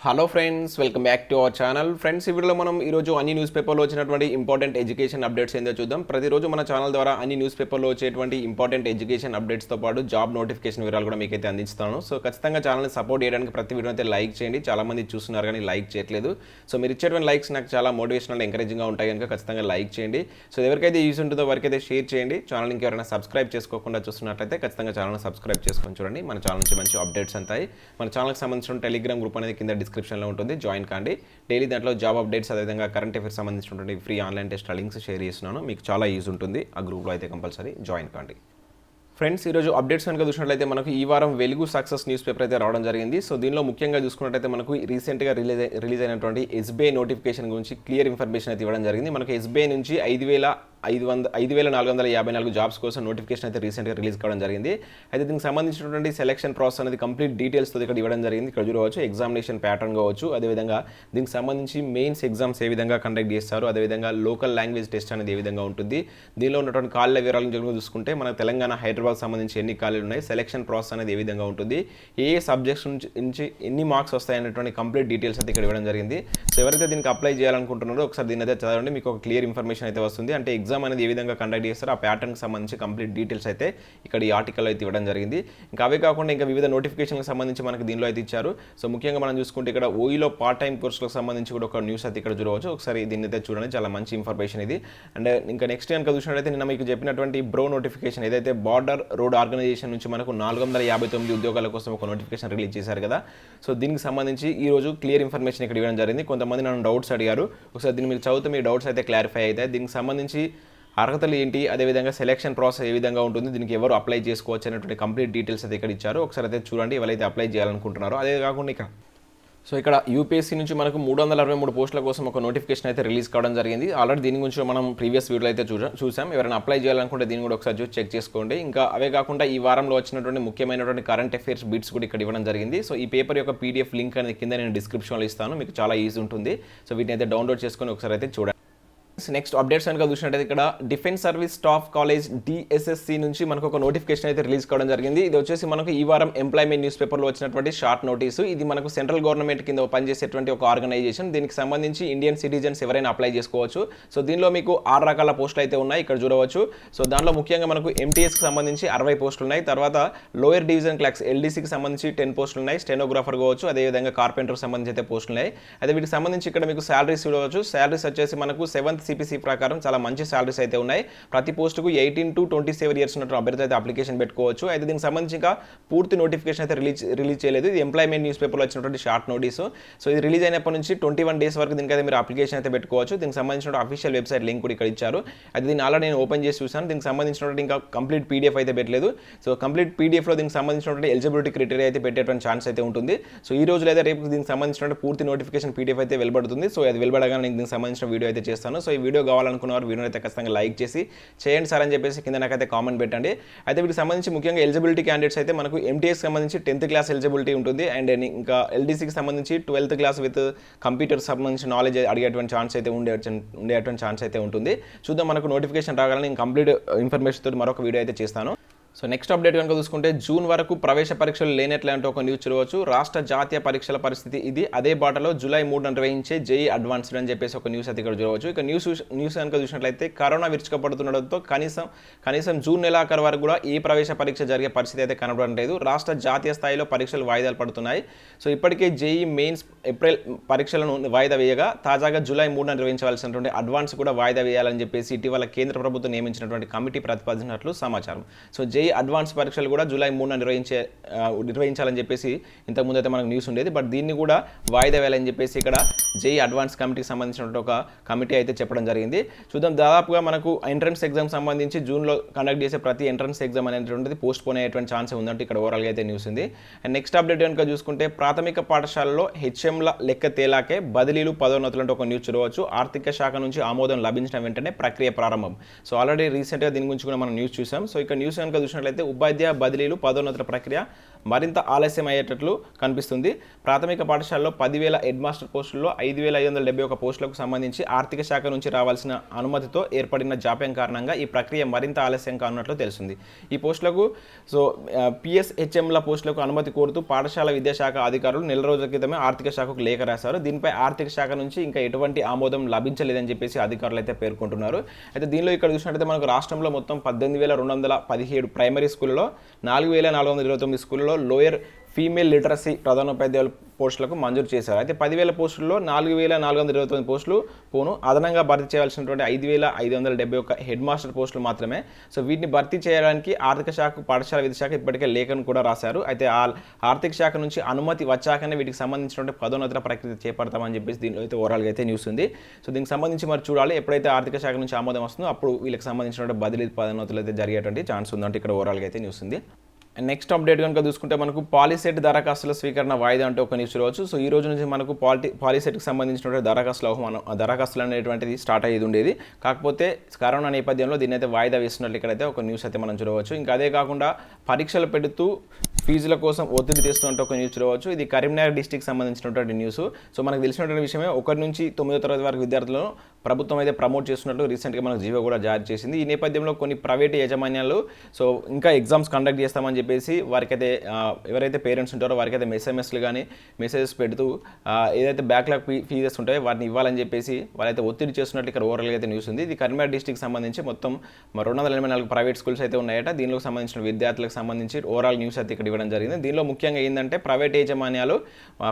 Hello friends, welcome back to our channel. Friends, ఈ వీడియోలో మనం ఈరోజు అన్ని న్యూస్ పేపర్లో వచ్చినటువంటి ఇంపార్టెంట్ ఎడ్యుకేషన్ అప్డేట్స్ ఏందో చూద్దాం. ప్రతిరోజు మన ఛానల్ ద్వారా అన్ని న్యూస్ పేపర్లో వచ్చేటువంటి ఇంపార్టెంట్ ఎడ్యుకేషన్ అప్డేట్స్తో పాటు జాబ్ నోటిఫికేషన్ వివరాలు కూడా మీకైతే అందిస్తాను. సో ఖచ్చితంగా ఛానల్ని సపోర్ట్ చేయడానికి ప్రతి వీడియో అయితే లైక్ చేయండి. చాలామంది చూస్తున్నారు కానీ లైక్ చేయట్లేదు. సో మీరు ఇచ్చేటువంటి లైక్స్ నాకు చాలా మోటివేషనల్ ఎంకరేజింగ్గా ఉంటాయి కనుక ఖచ్చితంగా లైక్ చేయండి. సో ఎవరికైతే యూస్ ఉంటుందో వారికైతే షేర్ చేయండి. ఛానల్ ఇంకెవరైనా సబ్స్క్రైబ్ చేసుకోకుండా చూస్తున్నట్లయితే ఖచ్చితంగా ఛానల్ని సబ్స్క్రైబ్ చేసుకొని చూడండి. మన ఛానల్ నుంచి మంచి అప్డేట్స్ అంతాయి. మన ఛానల్కి సంబంధించిన టెలిగ్రామ్ గ్రూప్ అనేది కింద డిస్క్రిప్షన్లో ఉంటుంది, జాయిన్ కాండి. డైలీ దాంట్లో జాబ్ అప్డేట్స్, అదేవిధంగా కరెంట్ అఫైర్స్ సంబంధించినటువంటి free online test links share చేస్తున్నాను. మీకు చాలా యూజ్ ఉంటుంది. ఆ గ్రూప్లో అయితే కంపల్సరీ జాయిన్ కాండి. ఫ్రెండ్స్, ఈరోజు అప్డేట్స్ కనుక చూసినట్లయితే మనకు ఈ వారం వెలుగు సక్సెస్ న్యూస్ పేపర్ అయితే రావడం జరిగింది. సో దీనిలో ముఖ్యంగా చూసుకున్నట్లయితే మనకు రీసెంట్గా రిలీజ్ అయినటువంటి ఎస్బీఐ నోటిఫికేషన్ గురించి క్లియర్ ఇన్ఫర్మేషన్ అయితే ఇవ్వడం జరిగింది. మనకు ఎస్బీఐ నుంచి 5,454 జాబ్స్ కోసం నోటిఫికేషన్ అయితే రీసెంట్గా రిలీజ్ కావడం జరిగింది. అయితే దీనికి సంబంధించినటువంటి సెలక్షన్ ప్రాసెస్ అనేది కంప్లీట్ డీటెయిల్స్తో ఇక్కడ ఇవ్వడం జరిగింది. ఇక్కడ చూడవచ్చు ఎగ్జామినేషన్ ప్యాటర్న్ కావచ్చు, అదేవిధంగా దీనికి సంబంధించి మెయిన్స్ ఎగ్జామ్స్ ఏ విధంగా కండక్ట్ చేస్తారు, అదేవిధంగా లోకల్ లాంగ్వేజ్ టెస్ట్ అనేది ఏ విధంగా ఉంటుంది, దీనిలో ఉన్నటువంటి ఖాళీల వివరాలను చూసుకుంటే మన తెలంగాణ, హైదరాబాద్ సంబంధించి ఎన్ని ఖాళీలు ఉన్నాయి, సెలక్షన్ ప్రాసెస్ అనేది ఏ విధంగా ఉంటుంది, ఏ సబ్జెక్ట్స్ నుంచి ఎన్ని మార్క్స్ వస్తాయనేటువంటి కంప్లీట్ డీటెయిల్స్ అయితే ఇక్కడ ఇవ్వడం జరిగింది. సో ఎవరైతే దీనికి అప్లై చేయాలనుకుంటున్నారో ఒకసారి దీని అయితే చదవండి, మీకు ఒక క్లియర్ ఇన్ఫర్మేషన్ అయితే వస్తుంది. అంటే ఎగ్జామ్ అనేది ఏ విధంగా కండక్ట్ చేస్తారో ఆ ప్యాటర్న్కి సంబంధించి కంప్లీట్ డీటెయిల్స్ అయితే ఇక్కడ ఈ ఆర్టికల్ అయితే ఇవ్వడం జరిగింది. ఇంకా అవే కాకుండా ఇంకా వివిధ నోటిఫికేషన్కి సంబంధించి మనకు దీనిలో అయితే ఇచ్చారు. సో ముఖ్యంగా మనం చూసుకుంటే ఇక్కడ ఓఈలో పార్ట్ టైం కోర్సులకు సంబంధించి కూడా ఒక న్యూస్ అయితే ఇక్కడ చూడవచ్చు. ఒకసారి దీన్ని అయితే చూడండి, చాలా మంచి ఇన్ఫర్మేషన్ ఇది. అండ్ ఇంకా నెక్స్ట్ కనుక చూసినట్లయితే నిన్న మీకు చెప్పినటువంటి బ్రో నోటిఫికేషన్ ఏదైతే బార్డర్ రోడ్ ఆర్గనైజేషన్ నుంచి మనకు 459 ఉద్యోగాల కోసం ఒక నోటిఫికేషన్ రిలీజ్ చేశారు కదా. సో దీనికి సంబంధించి ఈ రోజు క్లియర్ ఇన్ఫర్మేషన్ ఇక్కడ ఇవ్వడం జరిగింది. కొంతమంది నన్ను డౌట్స్ అడిగారు, ఒకసారి దీన్ని మీరు చదివితే మీ డౌట్స్ అయితే క్లారిఫై అవుతాయి. దీనికి సంబంధించి అర్హతలు ఏంటి, అదేవిధంగా సెలక్షన్ ప్రాసెస్ ఏ విధంగా ఉంటుంది, దీనికి ఎవరు అప్లై చేసుకోవచ్చు అనేటువంటి కంప్లీట్ డీటెయిల్స్ అయితే ఇక్కడ ఇచ్చారు. ఒకసారి అయితే చూడండి ఎవరైతే అప్లై చేయాలనుకుంటున్నారో. అదే కాకుండా ఇక్కడ యూపీఎస్సీ నుంచి మనకు 363 పోస్టుల కోసం ఒక నోటిఫికేషన్ అయితే రిలీజ్ కావడం జరిగింది. ఆల్రెడీ దీని గురించి మనం ప్రీవియస్ వీడియోలో అయితే చూసాం. ఎవరైనా అప్లై చేయాలనుకుంటే దీన్ని కూడా ఒకసారి చూసి చెక్ చేసుకోండి. ఇంకా అవే కాకుండా ఈ వారంలో వచ్చినటువంటి ముఖ్యమైనటువంటి కరెంట్ అఫైర్స్ బిట్స్ కూడా ఇక్కడ ఇవ్వడం జరిగింది. సో ఈ పేపర్ యొక్క పీడిఎఫ్ లింక్ అనేది కింద నేను డిస్క్రిప్షన్లో ఇస్తాను, మీకు చాలా ఈజీ ఉంటుంది. సో వీటిని అయితే డౌన్లోడ్ చేసుకొని ఒకసారి అయితే చూడండి. నెక్స్ట్ అప్డేట్స్ కనుక చూసినట్టయితే ఇక్కడ defence service staff college DSSC నుంచి మనకు ఒక నోటిఫికేషన్ అయితే రిలీజ్ కావడం జరిగింది. ఇది వచ్చేసి మనకు ఈ వారం ఎంప్లాయ్మెంట్ న్యూస్ పేపర్లో వచ్చినటువంటి షార్ట్ నోటీసు. ఇది మనకు సెంట్రల్ గవర్నమెంట్ కింద పనిచేసేటువంటి ఒక ఆర్గనైజేషన్. దీనికి సంబంధించి ఇండియన్ సిటిజన్స్ ఎవరైనా అప్లై చేసుకోవచ్చు. సో దీనిలో మీకు 6 రకాల పోస్టులు అయితే ఉన్నాయి, ఇక్కడ చూడవచ్చు. సో దానిలో ముఖ్యంగా మనకు MTSకి సంబంధించి 60 పోస్టులు ఉన్నాయి. తర్వాత లోయర్ డివిజన్ క్లాక్స్ LDCకి సంబంధించి 10 పోస్టులు ఉన్నాయి. స్టెనోగ్రాఫర్ కావచ్చు, అదేవిధంగా కార్పెంటర్కి సంబంధించి అయితే పోస్టులు ఉన్నాయి. అదే వీటికి సంబంధించి ఇక్కడ మీకు శాలరీస్ చూడవచ్చు. శాలరీస్ వచ్చేసి మనకు 7th CPC ప్రకారం చాలా మంచి సాలరీస్ అయితే ఉన్నాయి. ప్రతి పోస్టుకు 18 to 27 ఇయర్స్ ఉన్నట్టు అభ్యర్థి అయితే అప్లికేషన్ పెట్టుకోవచ్చు. అయితే దీనికి సంబంధించి ఇంకా పూర్తి నోటిఫికేషన్ అయితే రిలీజ్ చేయలేదు. ఇది ఎంప్లాయ్మెంట్ న్యూస్ పేపర్లో వచ్చినటువంటి షార్ట్ నోటీసు. సో ఇది రిలీజ్ అయినప్పటి నుంచి 21 డేస్ వరకు దీనికైతే మీరు అప్లికేషన్ అయితే పెట్టుకోవచ్చు. దీనికి సంబంధించిన అఫీషియల్ వెబ్సైట్ లింక్ కూడా ఇక్కడ ఇచ్చారు. అయితే దీన్ని ఆల్రెడీ నేను ఓపెన్ చేసి చూసాను. దీనికి సంబంధించినటువంటి ఇంకా కంప్లీట్ PDF అయితే పెట్టలేదు. సో కంప్లీట్ PDFలో దీనికి సంబంధించినటువంటి ఎలిజిబిలిటీ క్రైటీరియా అయితే పెట్టేటువంటి ఛాన్స్ అయితే ఉంటుంది. సో ఈ రోజు లేదా రేపు దీనికి సంబంధించినటువంటి పూర్తి నోటిఫికేషన్ PDF అయితే వెలువడుతుంది. సో అది వెలువడగానే దీనికి సంబంధించిన వీడియో అయితే చేస్తాను. సో ఈ వీడియో కావాలనుకున్న వీడియో అయితే ఖచ్చితంగా లైక్ చేసి చేయండి సార్ అని చెప్పేసి కింద నాకైతే కామెంట్ పెట్టండి. అయితే వీటికి సంబంధించి ముఖ్యంగా ఎలిజిబిలిటీ క్యాండిడేట్స్ అయితే మనకు MTS సంబంధించి 10th క్లాస్ ఎలిజిబిలిటీ ఉంటుంది. అండ్ ఇంకా LDCకి సంబంధించి 12th క్లాస్ విత్ కంప్యూటర్ సంబంధించి నాలెడ్జ్ అడిగేటువంటి ఛాన్స్ అయితే ఉండేటువంటి ఛాన్స్ అయితే ఉంటుంది. చూద్దాం, మనకు నోటిఫికేషన్ రాగానే నేను కంప్లీట్ ఇన్ఫర్మేషన్ తోటి మరొక వీడియో అయితే చేస్తాను. సో నెక్స్ట్ అప్డేట్ కనుక చూసుకుంటే జూన్ వరకు ప్రవేశ పరీక్షలు లేనట్లే అంటే ఒక న్యూస్ చూడవచ్చు. రాష్ట్ర జాతీయ పరీక్షల పరిస్థితి ఇది. అదే బాటలో జూలై 3న నిర్వహించే JEE అడ్వాన్స్డ్ అని చెప్పేసి ఒక న్యూస్ అయితే ఇక్కడ చూడవచ్చు. ఇక న్యూస్ కనుక చూసినట్లయితే కరోనా విరుచుకుపడుతుండడంతో కనీసం జూన్ నెలాఖరు వరకు కూడా ఈ ప్రవేశ పరీక్ష జరిగే పరిస్థితి అయితే కనబడడం లేదు. రాష్ట్ర జాతీయ స్థాయిలో పరీక్షలు వాయిదాలు పడుతున్నాయి. సో ఇప్పటికే JEE మెయిన్స్ ఏప్రిల్ పరీక్షలను వాయిదా వేయగా తాజాగా జూలై 3న నిర్వహించవలసినటువంటి అడ్వాన్స్ కూడా వాయిదా వేయాలని చెప్పేసి ఇటీవల కేంద్ర ప్రభుత్వం నియమించినటువంటి కమిటీ ప్రతిపాదించినట్లు సమాచారం. సో JEE అడ్వాన్స్ పరీక్షలు కూడా జూలై 3న నిర్వహించాలని చెప్పేసి ఇంతకుముందు అయితే మనకు న్యూస్ ఉండేది. బట్ దీన్ని కూడా వాయిదా వేయాలని చెప్పేసి ఇక్కడ JEE అడ్వాన్స్ కమిటీకి సంబంధించిన ఒక కమిటీ అయితే చెప్పడం జరిగింది. చూద్దాం, దాదాపుగా మనకు ఎంట్రన్స్ ఎగ్జామ్ సంబంధించి జూన్లో కండక్ట్ చేసే ప్రతి ఎంట్రన్స్ ఎగ్జామ్ అనేటువంటిది పోస్ట్ పోన్ అయ్యేటువంటి ఛాన్స్ ఉందంటే ఇక్కడ ఓవరాల్గా అయితే న్యూస్ ఉంది. అండ్ నెక్స్ట్ అప్డేట్ కనుక చూసుకుంటే ప్రాథమిక పాఠశాలలో HMల లెక్క తేలాకే బదిలీలు పదోన్నతులు అంటే ఒక న్యూస్ చూడవచ్చు. ఆర్థిక శాఖ నుంచి ఆమోదం లభించిన వెంటనే ప్రక్రియ ప్రారంభం. సో ఆల్రెడీ రీసెంట్గా దీని గురించి కూడా మనం న్యూస్ చూసాం. సో ఇక్కడ న్యూస్ కనుక చూసినట్లయితే ఉపాధ్యాయ బదిలీలు పదోన్నతుల ప్రక్రియ మరింత ఆలస్యం అయ్యేటట్లు కనిపిస్తుంది. ప్రాథమిక పాఠశాలలో 10,000 హెడ్ మాస్టర్ పోస్టుల్లో 5,571 పోస్టులకు సంబంధించి ఆర్థిక శాఖ నుంచి రావాల్సిన అనుమతితో ఏర్పడిన జాప్యం కారణంగా ఈ ప్రక్రియ మరింత ఆలస్యం కానున్నట్లు తెలిసింది. ఈ పోస్టులకు పిఎస్హెచ్ఎంల పోస్టులకు అనుమతి కోరుతూ పాఠశాల విద్యాశాఖ అధికారులు నెల రోజుల క్రితమే ఆర్థిక శాఖకు లేఖ రాశారు. దీనిపై ఆర్థిక శాఖ నుంచి ఇంకా ఎటువంటి ఆమోదం లభించలేదని చెప్పేసి అధికారులు అయితే పేర్కొంటున్నారు. అయితే దీనిలో ఇక్కడ చూసినట్లయితే మనకు రాష్ట్రంలో మొత్తం 18,217 ప్రైమరీ స్కూళ్ళలో 4,429 స్కూళ్ళలో లోయర్ ఫీమేల్ లిటరసీ ప్రధానోపాధ్యాయుల పోస్టులకు మంజూరు చేశారు. అయితే 10,000 పోస్టుల్లో 4,429 పోస్టులు పోను అదనంగా భర్తీ చేయాల్సినటువంటి 5,571 హెడ్ మాస్టర్ పోస్టులు మాత్రమే. సో వీటిని భర్తీ చేయడానికి ఆర్థిక శాఖ పాఠశాల విద్యాశాఖ ఇప్పటికే లేఖను కూడా రాశారు. అయితే ఆ ఆర్థిక శాఖ నుంచి అనుమతి వచ్చాకనే వీటికి సంబంధించినటువంటి పదోన్నతుల ప్రక్రియ చేపడతామని చెప్పేసి దీనిలో అయితే ఓవరాల్గా అయితే న్యూస్ ఉంది. సో దీనికి సంబంధించి మరి చూడాలి, ఎప్పుడైతే ఆర్థిక శాఖ నుంచి ఆమోదం వస్తుందో అప్పుడు వీళ్ళకి సంబంధించినటువంటి బదిలీ పదోన్నతులు అయితే జరిగేటువంటి ఛాన్స్ ఉందంటే ఇక్కడ ఓవరాల్గా అయితే న్యూస్ ఉంది. నెక్స్ట్ అప్డేట్ కనుక చూసుకుంటే మనకు పాలిసెట్ దరఖాస్తుల స్వీకరణ వాయిదా అంటే ఒక న్యూస్ రావచ్చు. సో ఈ రోజు నుంచి మనకు పాలిసెట్కి సంబంధించినటువంటి దరఖాస్తులు అనేటువంటిది స్టార్ట్ అయ్యేది ఉండేది. కాకపోతే కరోనా నేపథ్యంలో దీన్ని అయితే వాయిదా వేస్తున్నట్లు ఇక్కడైతే ఒక న్యూస్ అయితే మనం చూడవచ్చు. ఇంకా అదే కాకుండా పరీక్షలు పెడుతూ ఫీజుల కోసం ఒత్తిడి తెస్తున్నట్టు ఒక న్యూస్ చూడవచ్చు. ఇది కరీంనగర్ డిస్టిక్ సంబంధించినటువంటి న్యూస్. సో మనకు తెలిసినటువంటి విషయమే 1 నుంచి 9వ తరగతి వరకు విద్యార్థులను ప్రభుత్వం అయితే ప్రమోట్ చేస్తున్నట్టు రీసెంట్గా మనకు జీవో కూడా జారీ చేసింది. ఈ నేపథ్యంలో కొన్ని ప్రైవేట్ యాజమాన్యాలు సో ఇంకా ఎగ్జామ్స్ కండక్ట్ చేస్తామని చెప్పేసి వారికైతే ఎవరైతే పేరెంట్స్ ఉంటారో వారికైతే ఎస్ఎంఎస్లు కానీ మెసేజెస్ పెడుతూ ఏదైతే బ్యాక్లాగ్ ఫీజెస్ ఉంటాయో వాటిని ఇవ్వాలని చెప్పేసి వాళ్ళైతే ఒత్తిడి చేస్తున్నట్టు ఇక్కడ ఓవరాల్గా అయితే న్యూస్ ఉంది. ఇది కరీంనగర్ డిస్టిక్ సంబంధించి మొత్తం 284 ప్రైవేట్ స్కూల్స్ అయితే ఉన్నాయట. దీనిలో సంబంధించిన విద్యార్థులకు సంబంధించి ఓవరాల్ న్యూస్ అయితే ఇక్కడ ఇవ్వడం జరిగింది. దీనిలో ముఖ్యంగా ఏంటంటే ప్రైవేట్ యాజమాన్యాలు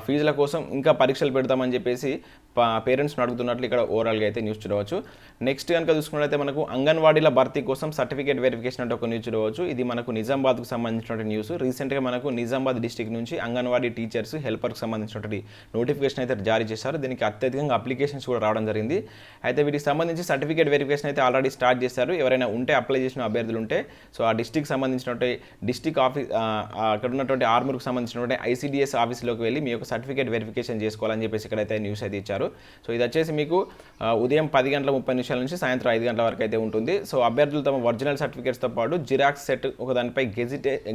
ఫీజుల కోసం ఇంకా పరీక్షలు పెడతామని చెప్పేసి పేరెంట్స్ని అడుగుతున్నట్లు ఇక్కడ ఓవరాల్గా అయితే న్యూస్ చూడవచ్చు. నెక్స్ట్ కనుక చూసుకున్నట్లయితే మనకు అంగన్వాడీల భర్తీ కోసం సర్టిఫికేట్ వెరిఫికేషన్ అంటే ఒక న్యూస్ చూడవచ్చు. ఇది మనకు నిజామాబాద్కు సంబంధించినటువంటి న్యూస్. రీసెంట్గా మనకు నిజామాబాద్ డిస్టిక్ నుంచి అంగన్వాడీ టీచర్స్ హెల్పర్కి సంబంధించినటువంటి నోటిఫికేషన్ అయితే జారీ చేశారు. దీనికి అత్యధికంగా అప్లికేషన్స్ కూడా రావడం జరిగింది. అయితే వీటికి సంబంధించి సర్టిఫికేట్ వెరిఫికేషన్ అయితే ఆల్రెడీ స్టార్ట్ చేశారు. ఎవరైనా ఉంటే అప్లై చేసిన అభ్యర్థులు ఉంటే సో ఆ డిస్టిక్ సంబంధించినటువంటి డిస్టిక్ ఆఫీస్ అక్కడ ఉన్నటువంటి ఆర్మూర్కి సంబంధించినటువంటి ఐసీడీఎస్ ఆఫీస్లోకి వెళ్ళి మీ యొక్క సర్టిఫికేట్ వెరిఫికేషన్ చేసుకోవాలని చెప్పేసి ఇక్కడైతే న్యూస్ అయితే ఇచ్చారు. సో ఇది వచ్చేసి మీకు ఉదయం 10:30 నుంచి సాయంత్రం 5 గంటల వరకు అయితే ఉంటుంది. సో అభ్యర్థులు తమ ఒరిజినల్ సర్టిఫికేట్స్తో పాటు జిరాక్స్ సెట్ ఒక దానిపై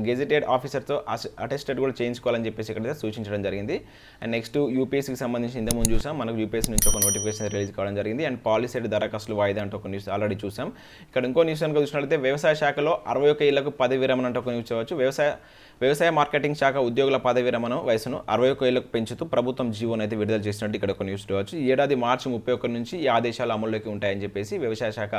గెజిటెడ్ ఆఫీసర్తో అటెస్టెడ్ కూడా చేయించుకోవాలని చెప్పేసి ఇక్కడైతే సూచించడం జరిగింది. అండ్ నెక్స్ట్ యూపీఎస్సీకి సంబంధించి ఇంతకుముందు చూసాం, మనకు యూపీఎస్సీ నుంచి ఒక నోటిఫికేషన్ రిలీజ్ కావడం జరిగింది. అండ్ పాలిసెట్ దరఖాస్తులు వాయిదా అంటే ఒక న్యూస్ ఆల్రెడీ చూసాం. ఇక్కడ ఇంకో న్యూస్ కనుక చూసినట్లయితే వ్యవసాయ శాఖలో 61 ఏళ్లకు పదవి విరమణ అంటే ఒక న్యూస్ చూడవచ్చు. వ్యవసాయ మార్కెటింగ్ శాఖ ఉద్యోగుల పదవి విరమణ వయసును 61 ఏళ్లకు పెంచుతూ ప్రభుత్వం జీవోను అయితే విడుదల చేసినట్టు ఇక్కడ ఒక న్యూస్ చూడవచ్చు. ఈ ఏడాది మార్చి 31 నుంచి ఈ ఆదేశాలు అమల్లోకి ఉంటాయని చెప్పేసి వ్యవసాయ శాఖ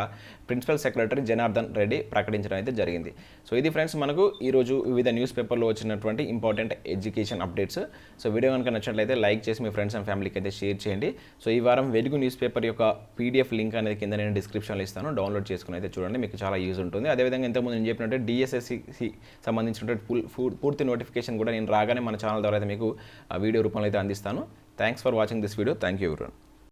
ప్రిన్సిపల్ సెక్రటరీ జనార్దన్ రెడ్డి ప్రకటించడం అయితే జరిగింది. సో ఇది ఫ్రెండ్స్ మనకు ఈరోజు వివిధ న్యూస్ పేపర్లో వచ్చినటువంటి important education updates. So video కనుక నచ్చినట్లయితే లైక్ చేసి మీ ఫ్రెండ్స్ అండ్ ఫ్యామిలీకి అయితే షేర్ చేయండి. సో ఈ వారం వెలుగు న్యూస్ పేపర్ యొక్క పీడిఎఫ్ లింక్ అనేది కింద నేను డిస్క్రిప్షన్లో ఇస్తాను, డౌన్లోడ్ చేసుకుని అయితే చూడండి, మీకు చాలా యూజ్ ఉంటుంది. అదేవిధంగా ఇంతకుముందు నేను చెప్పినట్టు డిఎస్ఎస్సి సంబంధించినటువంటి పూర్తి నోటిఫికేషన్ కూడా నేను రాగానే మన ఛానల్ ద్వారా అయితే మీకు వీడియో రూపంలో అయితే అందిస్తాను. Thanks for watching this video. Thank you everyone.